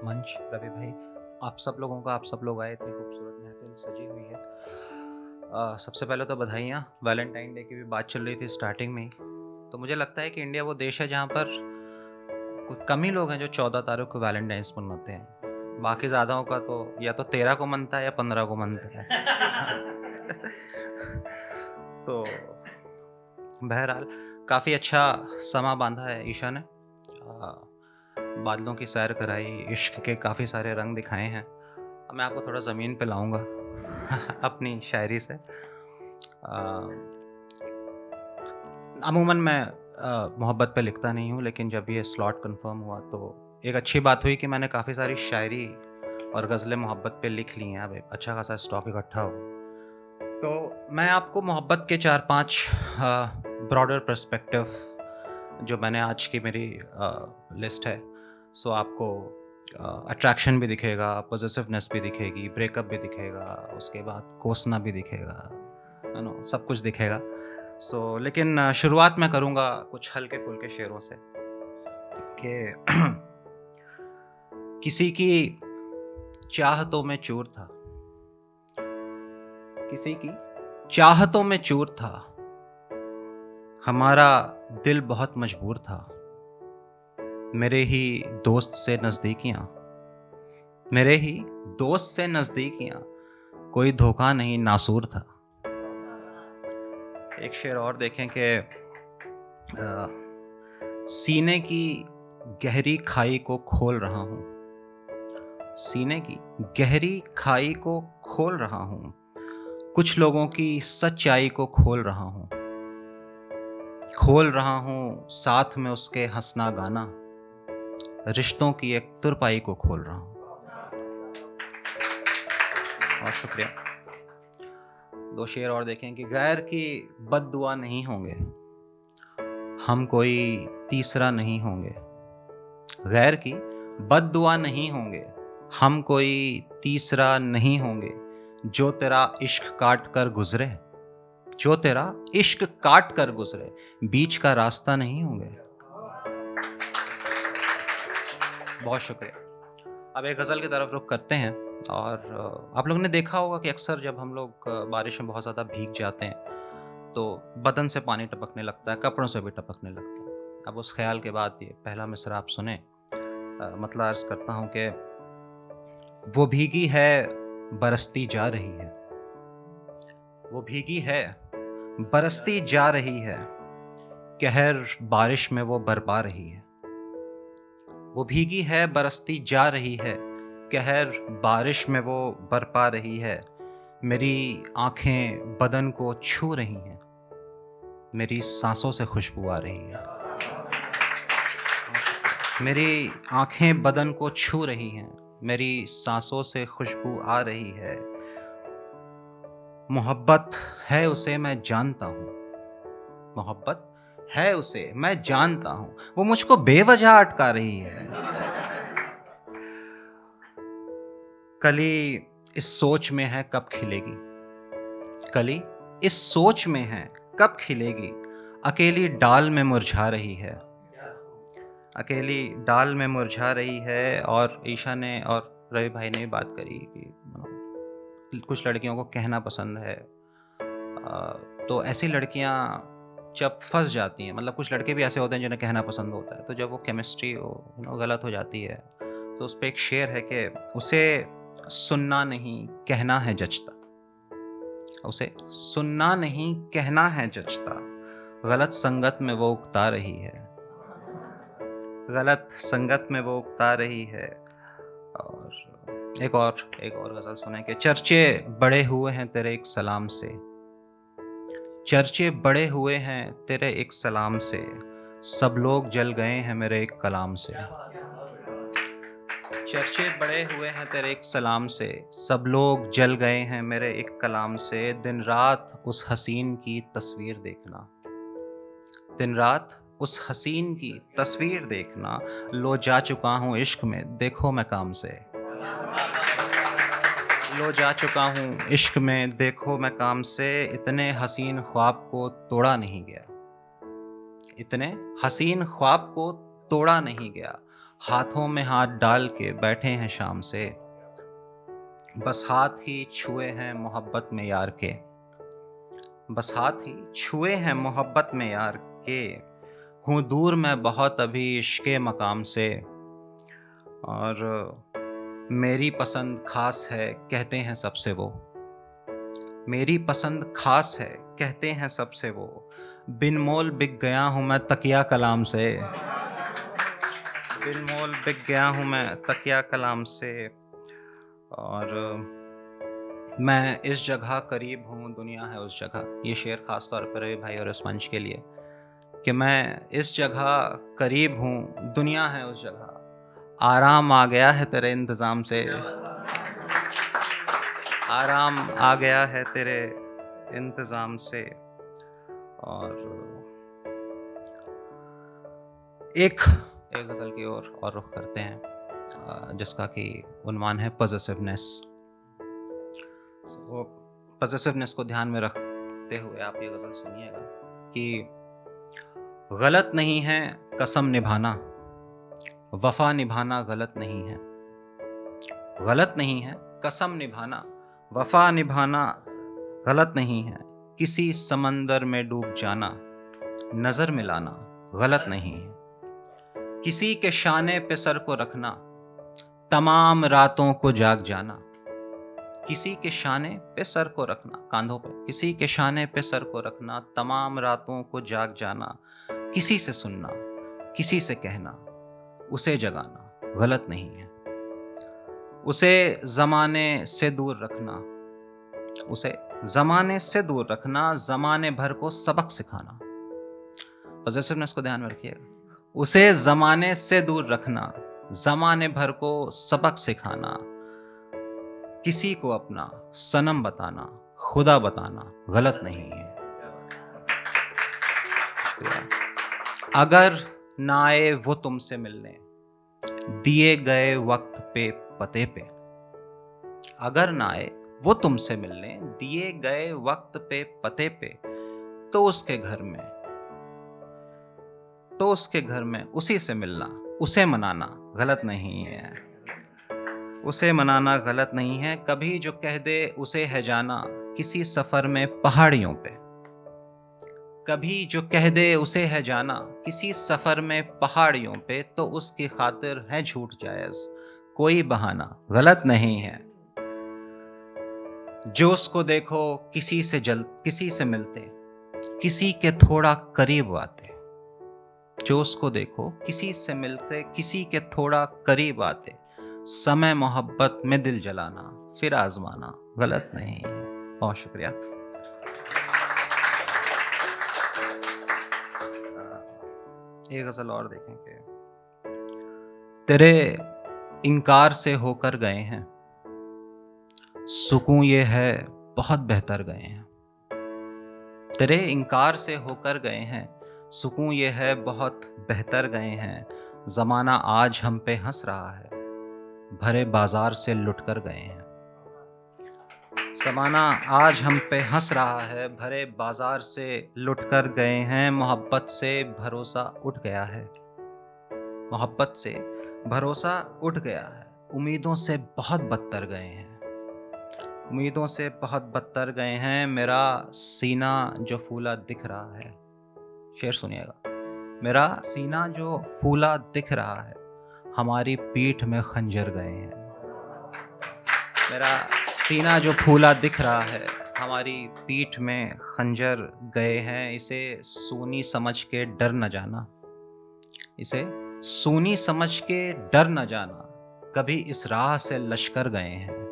मंच, रवि भाई, आप सब लोगों का, आप सब लोग आए थे, खूबसूरत महफ़िल सजी हुई है। सबसे पहले तो बधाइयाँ, वैलेंटाइन डे की भी बात चल रही थी स्टार्टिंग में ही। तो मुझे लगता है कि इंडिया वो देश है जहाँ पर कुछ कम ही लोग हैं जो 14 तारीख को वैलेंटाइन्स मनाते हैं। बाकी ज़्यादाओं का तो या तो 13 को मनता है या 15 को मनता है। तो बहरहाल काफ़ी अच्छा समा बाँधा है ईशा ने। बादलों की सैर कराई, इश्क के काफ़ी सारे रंग दिखाए हैं। अब मैं आपको थोड़ा ज़मीन पे लाऊँगा अपनी शायरी से। अमूमन मैं मोहब्बत पे लिखता नहीं हूँ, लेकिन जब ये स्लॉट कंफर्म हुआ तो एक अच्छी बात हुई कि मैंने काफ़ी सारी शायरी और गज़लें मोहब्बत पे लिख ली हैं। अब एक अच्छा खासा स्टॉक इकट्ठा हो गया। तो मैं आपको मोहब्बत के 4-5 ब्रॉडर पर्सपेक्टिव जो मैंने आज की मेरी लिस्ट है, सो आपको अट्रैक्शन भी दिखेगा, पॉसेसिवनेस भी दिखेगी, ब्रेकअप भी दिखेगा, उसके बाद कोसना भी दिखेगा, यू नो, सब कुछ दिखेगा। लेकिन शुरुआत मैं करूँगा कुछ हल्के-फुल्के शेरों से कि किसी की चाहतों में चूर था, किसी की चाहतों में चूर था, हमारा दिल बहुत मजबूर था। मेरे ही दोस्त से नज़दीकियाँ, मेरे ही दोस्त से नज़दीकियाँ, कोई धोखा नहीं नासूर था। एक शेर और देखें कि सीने की गहरी खाई को खोल रहा हूँ, सीने की गहरी खाई को खोल रहा हूँ, कुछ लोगों की सच्चाई को खोल रहा हूँ, खोल रहा हूँ साथ में उसके हंसना गाना, रिश्तों की एक तुरपाई को खोल रहा हूँ। और शुक्रिया। 2 शेर और देखें कि गैर की बद्दुआ नहीं होंगे, हम कोई तीसरा नहीं होंगे। गैर की बद्दुआ नहीं होंगे, हम कोई तीसरा नहीं होंगे। जो तेरा इश्क काट कर गुजरे, जो तेरा इश्क काट कर गुजरे, बीच का रास्ता नहीं होंगे। बहुत शुक्रिया। अब एक गज़ल की तरफ रुख करते हैं। और आप लोगों ने देखा होगा कि अक्सर जब हम लोग बारिश में बहुत ज़्यादा भीग जाते हैं तो बदन से पानी टपकने लगता है, कपड़ों से भी टपकने लगता है। अब उस ख्याल के बाद ये पहला मिसरा आप सुने। मतलब अर्ज़ करता हूँ कि वो भीगी है बरसती जा रही है, वो भीगी है बरसती जा रही है, कहर बारिश में वो बरपा रही है। वो भीगी है बरसती जा रही है, कहर बारिश में वो बरपा रही है। मेरी आंखें बदन को छू रही हैं, मेरी सांसों से खुशबू आ रही है। मेरी आंखें बदन को छू रही हैं, मेरी सांसों से खुशबू आ रही है। मोहब्बत है उसे मैं जानता हूँ, मोहब्बत है उसे मैं जानता हूँ, वो मुझको बेवजह अटका रही है। कली इस सोच में है कब खिलेगी, कली इस सोच में है कब खिलेगी, अकेली डाल में मुरझा रही है, अकेली डाल में मुरझा रही है। और ईशा ने और रवि भाई ने भी बात करी कि कुछ लड़कियों को कहना पसंद है। तो ऐसी लड़कियां जब फंस जाती हैं, मतलब कुछ लड़के भी ऐसे होते हैं जिन्हें कहना पसंद होता है, तो जब वो केमिस्ट्री गलत हो जाती है तो उस पर एक शेर है कि उसे सुनना नहीं कहना है जचता, उसे सुनना नहीं कहना है जचता, गलत संगत में वो उकता रही है, गलत संगत में वो उकता रही है। और एक और गज़ल सुने कि चर्चे बड़े हुए हैं तेरे एक सलाम से, चर्चे बड़े हुए हैं तेरे एक सलाम से, सब लोग जल गए हैं मेरे एक कलाम से। चर्चे बड़े हुए हैं तेरे एक सलाम से, सब लोग जल गए हैं मेरे एक कलाम से। दिन रात उस हसीन की तस्वीर देखना, दिन रात उस हसीन की तस्वीर देखना, लो जा चुका हूँ इश्क में देखो मैं काम से, लो जा चुका हूँ इश्क में देखो मैं काम से। इतने हसीन ख्वाब को तोड़ा नहीं गया, इतने हसीन ख्वाब को तोड़ा नहीं गया, हाथों में हाथ डाल के बैठे हैं शाम से, बस हाथ ही छुए हैं मोहब्बत में यार के, बस हाथ ही छुए हैं मोहब्बत में यार के। हूँ दूर मैं बहुत अभी इश्क़े मकाम से, और मेरी पसंद खास है कहते हैं सबसे वो, मेरी पसंद खास है कहते हैं सबसे वो। बिन मोल बिक गया हूँ मैं तकिया कलाम से, बिन मोल बिक गया हूँ मैं तकिया कलाम से। और मैं इस जगह करीब हूँ दुनिया है उस जगह। ये शेर खास तौर पर रवि भाई और इस मंच के लिए, कि मैं इस जगह करीब हूँ दुनिया है उस जगह। आराम आ गया है तेरे इंतज़ाम से, आराम आ गया है तेरे इंतज़ाम से। और एक गज़ल की और रुख करते हैं जिसका कि उन्वान है पॉजिटिवनेस। पॉजिटिवनेस को ध्यान में रखते हुए आप ये गज़ल सुनिएगा कि गलत नहीं है कसम निभाना, वफ़ा निभाना गलत नहीं है, गलत नहीं है कसम निभाना, वफ़ा निभाना गलत नहीं है। किसी समंदर में डूब जाना, नज़र मिलाना गलत नहीं है। किसी के शाने पे सर को रखना, तमाम रातों को जाग जाना। किसी के शाने पे सर को रखना, कांधों पे, किसी के शाने पे सर को रखना, तमाम रातों को जाग जाना। किसी से सुनना, किसी से कहना, उसे जगाना गलत नहीं है। उसे ज़माने से दूर रखना, उसे ज़माने से दूर रखना, ज़माने भर को सबक सिखाना। पॉजिटिवनेस को ध्यान में रखिएगा। उसे ज़माने से दूर रखना, ज़माने भर को सबक सिखाना। किसी को अपना सनम बताना, खुदा बताना गलत नहीं है। अगर ना आए वो तुमसे मिलने दिए गए वक्त पे पते पे, अगर ना आए वो तुमसे मिलने दिए गए वक्त पे पते पे, तो उसके घर में, तो उसके घर में उसी से मिलना, उसे मनाना गलत नहीं है, उसे मनाना गलत नहीं है। कभी जो कह दे उसे है जाना, किसी सफर में पहाड़ियों पे, कभी जो कह दे उसे है जाना, किसी सफर में पहाड़ियों पे, तो उसकी खातिर है झूठ जायज, कोई बहाना गलत नहीं है। जो उसको देखो किसी से मिलते, किसी के थोड़ा करीब आते, जो उसको देखो किसी से मिलते, किसी के थोड़ा करीब आते। समय मोहब्बत में दिल जलाना फिर आजमाना गलत नहीं है। बहुत शुक्रिया। एक गजल और देखेंगे। तेरे इनकार से होकर गए हैं, सुकून ये है बहुत बेहतर गए हैं। तेरे इनकार से होकर गए हैं, सुकून ये है बहुत बेहतर गए हैं। ज़माना आज हम पे हंस रहा है, भरे बाजार से लुट कर गए हैं। ज़माना आज हम पे हंस रहा है, भरे बाजार से लुट कर गए हैं। मोहब्बत से भरोसा उठ गया है, मोहब्बत से भरोसा उठ गया है। उम्मीदों से बहुत बदतर गए हैं, उम्मीदों से बहुत बदतर गए हैं। मेरा सीना जो फूला दिख रहा है, शेर सुनिएगा। मेरा सीना जो फूला दिख रहा है, हमारी पीठ में खंजर गए हैं। मेरा सीना जो फूला दिख रहा है, हमारी पीठ में खंजर गए हैं। इसे सूनी समझ के डर न जाना, इसे सूनी समझ के डर न जाना। कभी इस राह से लश्कर गए हैं।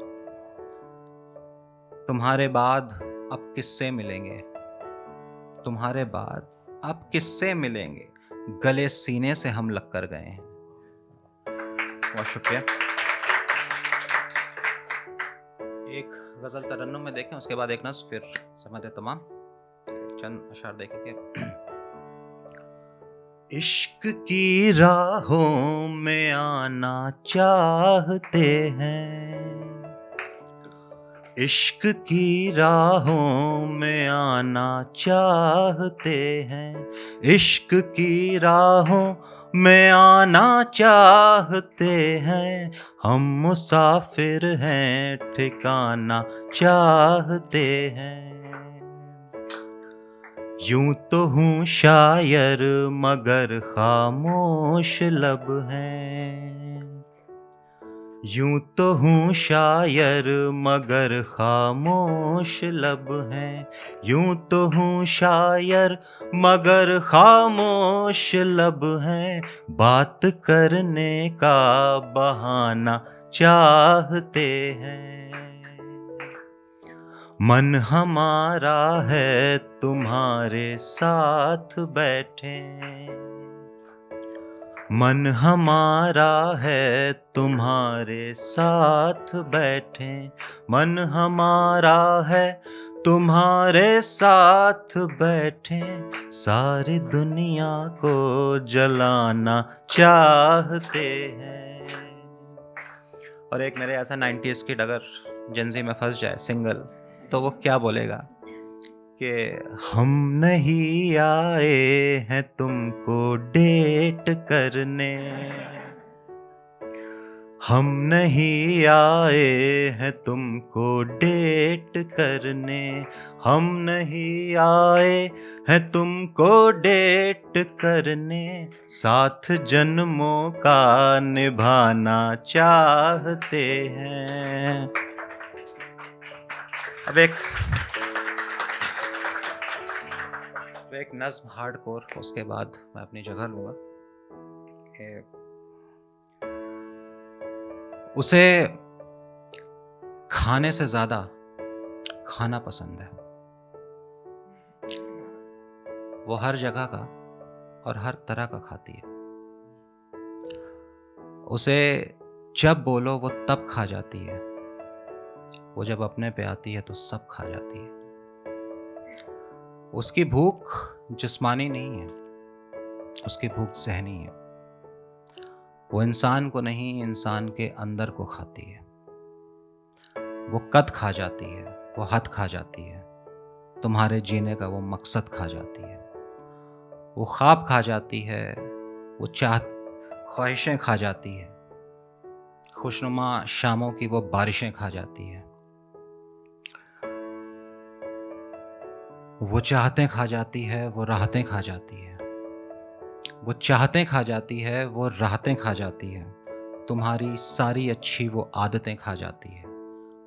तुम्हारे बाद अब किससे मिलेंगे, तुम्हारे बाद अब किससे मिलेंगे। गले सीने से हम लग कर गए हैं। बहुत शुक्रिया। एक गज़ल तरन्नुम में देखें, उसके बाद एक नज़्म, फिर समझ तमाम चंद अशार देखेंगे। इश्क की राहों में आना चाहते हैं, इश्क की राहों में आना चाहते हैं, इश्क की राहों में आना चाहते हैं, हम मुसाफिर हैं ठिकाना चाहते हैं। यूं तो हूँ शायर मगर खामोश लब हैं, यूं तो हूँ शायर मगर खामोश लब हैं, यूं तो हूँ शायर मगर खामोश लब हैं, बात करने का बहाना चाहते हैं। मन हमारा है तुम्हारे साथ बैठे, मन हमारा है तुम्हारे साथ बैठे, मन हमारा है तुम्हारे साथ बैठे, सारी दुनिया को जलाना चाहते हैं। और एक मेरे ऐसा 90s किड अगर जेंजी में फंस जाए सिंगल, तो वो क्या बोलेगा कि हम नहीं आए हैं तुमको डेट करने, हम नहीं आए हैं तुमको डेट करने, हम नहीं आए हैं तुमको डेट करने, साथ जन्मों का निभाना चाहते हैं। अब एक नज्म हार्डकोर, उसके बाद मैं अपनी जगह लूंगा। उसे खाने से ज्यादा खाना पसंद है, वो हर जगह का और हर तरह का खाती है, उसे जब बोलो वो तब खा जाती है, वो जब अपने पे आती है तो सब खा जाती है। उसकी भूख जिस्मानी नहीं है, उसकी भूख ज़हनी है, वो इंसान को नहीं इंसान के अंदर को खाती है, वो कद खा जाती है, वो हद खा जाती है, तुम्हारे जीने का वो मकसद खा जाती है, वो ख्वाब खा जाती है, वो ख्वाहिशें खा जाती है, खुशनुमा शामों की वो बारिशें खा जाती है, वो चाहतें खा जाती है, वो राहतें खा जाती है, वो चाहतें खा जाती है, वो राहतें खा जाती है, तुम्हारी सारी अच्छी वो आदतें खा जाती है,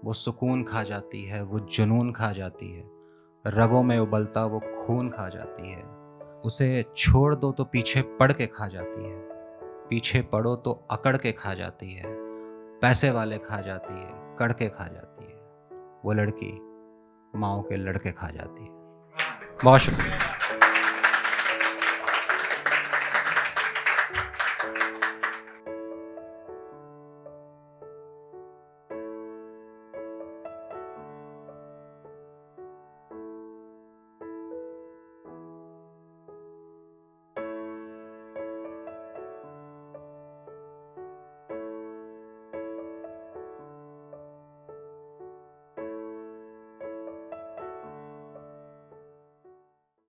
वो सुकून खा जाती है, वो जुनून खा जाती है, रगों में उबलता वो खून खा जाती है। उसे छोड़ दो तो पीछे पड़ के खा जाती है, पीछे पड़ो तो अकड़ के खा जाती है, पैसे वाले खा जाती है, कड़ के खा जाती है, वो लड़की माओ के लड़के खा जाती है। बहुत शुक्रिया।